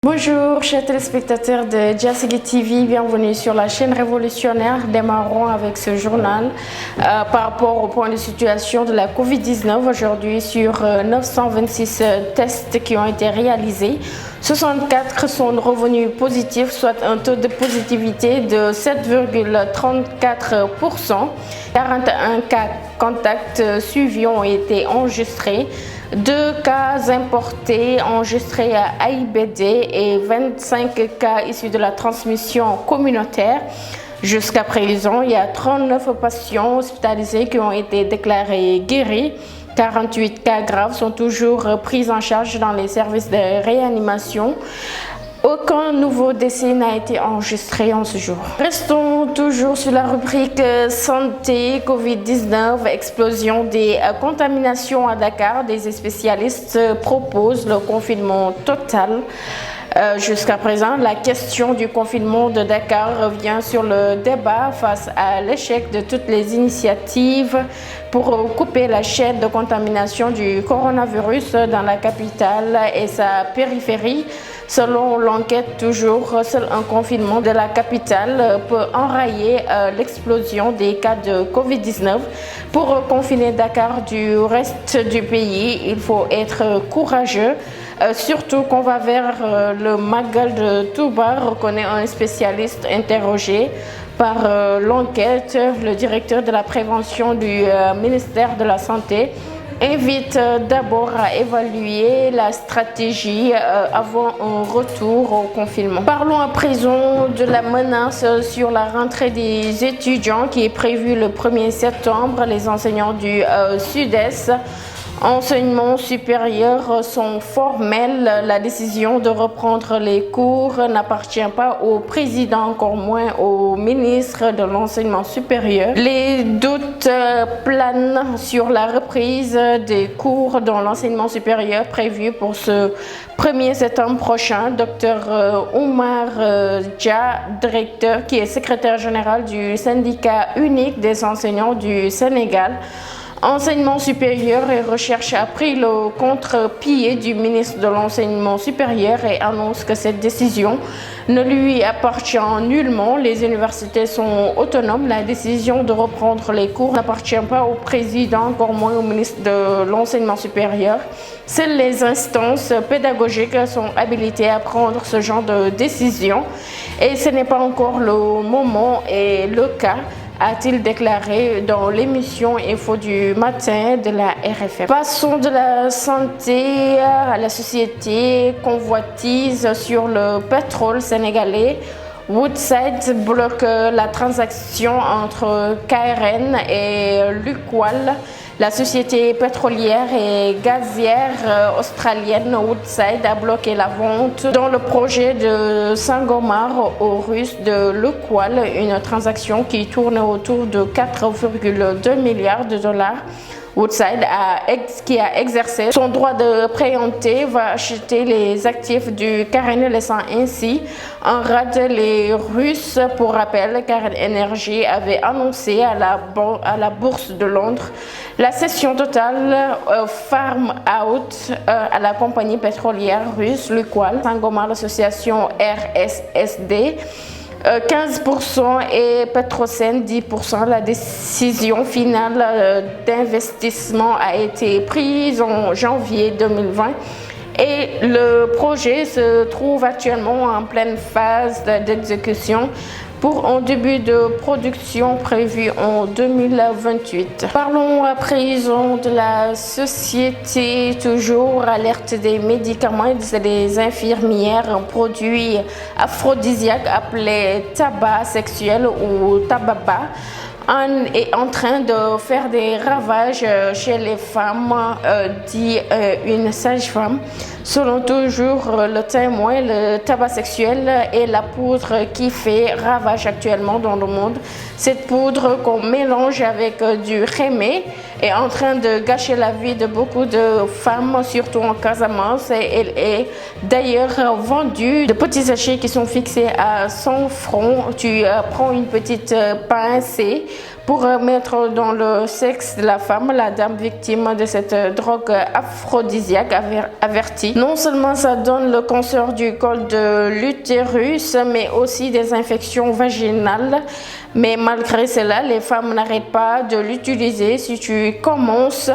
Bonjour chers téléspectateurs de Diassigui TV, bienvenue sur la chaîne révolutionnaire. Démarrons avec ce journal par rapport au point de situation de la Covid-19. Aujourd'hui, sur 926 tests qui ont été réalisés, 64 sont revenus positifs, soit un taux de positivité de 7,34%. 41 cas contacts suivis ont été enregistrés. 2 cas importés enregistrés à AIBD et 25 cas issus de la transmission communautaire. Jusqu'à présent, il y a 39 patients hospitalisés qui ont été déclarés guéris. 48 cas graves sont toujours pris en charge dans les services de réanimation. Aucun nouveau décès n'a été enregistré en ce jour. Restons toujours sur la rubrique santé Covid-19, explosion des contaminations à Dakar. Des spécialistes proposent le confinement total. Jusqu'à présent, la question du confinement de Dakar revient sur le débat face à l'échec de toutes les initiatives pour couper la chaîne de contamination du coronavirus dans la capitale et sa périphérie. Selon l'enquête, toujours, seul un confinement de la capitale peut enrayer l'explosion des cas de Covid-19. Pour confiner Dakar du reste du pays, il faut être courageux. Surtout qu'on va vers le Magal de Touba, reconnaît un spécialiste interrogé par l'enquête. Le directeur de la prévention du ministère de la Santé invite d'abord à évaluer la stratégie avant un retour au confinement. Parlons à présent de la menace sur la rentrée des étudiants qui est prévue le 1er septembre. Les enseignants du Sud-Est enseignement supérieur sont formels. La décision de reprendre les cours n'appartient pas au président, encore moins au ministre de l'enseignement supérieur. Les doutes planent sur la reprise des cours dans l'enseignement supérieur prévu pour ce 1er septembre prochain. Dr Oumar Dia, directeur qui est secrétaire général du syndicat unique des enseignants du Sénégal, Enseignement supérieur et recherche a pris le contre-pied du ministre de l'Enseignement supérieur et annonce que cette décision ne lui appartient nullement. Les universités sont autonomes. La décision de reprendre les cours n'appartient pas au président, encore moins au ministre de l'Enseignement supérieur. Seules les instances pédagogiques sont habilitées à prendre ce genre de décision et ce n'est pas encore le moment et le cas, a-t-il déclaré dans l'émission Info du matin de la RFM. Passons de la santé à la société. Convoitise sur le pétrole sénégalais. Woodside bloque la transaction entre KRN et Lukoil. La société pétrolière et gazière australienne Woodside a bloqué la vente dans le projet de Sangomar aux Russes de Lukoil, une transaction qui tourne autour de 4,2 milliards de dollars. Woodside, qui a exercé son droit de préempter, va acheter les actifs du KRN, laissant ainsi en rade les Russes. Pour rappel, KRN Energy avait annoncé à la bourse de Londres la cession totale farm out à la compagnie pétrolière russe Lukoil. Sangomar, l'association RSSD, 15% et Petrosen 10%. La décision finale d'investissement a été prise en janvier 2020 et le projet se trouve actuellement en pleine phase d'exécution pour un début de production prévu en 2028. Parlons à présent de la société, toujours alerte des médicaments et des infirmières. Un produit aphrodisiaque appelé tabac sexuel ou tababa est en train de faire des ravages chez les femmes, dit une sage-femme. Selon toujours le témoin, le tabac sexuel est la poudre qui fait ravage actuellement dans le monde. Cette poudre qu'on mélange avec du rémé est en train de gâcher la vie de beaucoup de femmes, surtout en Casamance. Elle est d'ailleurs vendue de petits sachets qui sont fixés à 100 francs. Tu prends une petite pincée pour mettre dans le sexe de la femme. La dame victime de cette drogue aphrodisiaque avertit. Non seulement ça donne le cancer du col de l'utérus, mais aussi des infections vaginales. Mais malgré cela, les femmes n'arrêtent pas de l'utiliser. Si tu commences,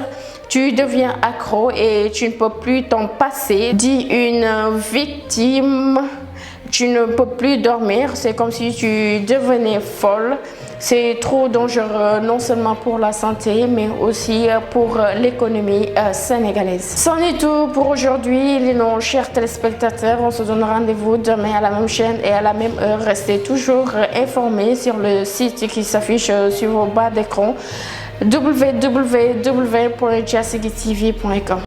tu deviens accro et tu ne peux plus t'en passer, dit une victime. Tu ne peux plus dormir, c'est comme si tu devenais folle. C'est trop dangereux, non seulement pour la santé, mais aussi pour l'économie sénégalaise. C'en est tout pour aujourd'hui, nos chers téléspectateurs. On se donne rendez-vous demain à la même chaîne et à la même heure. Restez toujours informés sur le site qui s'affiche sur vos bas d'écran, www.diassigui-tv.com.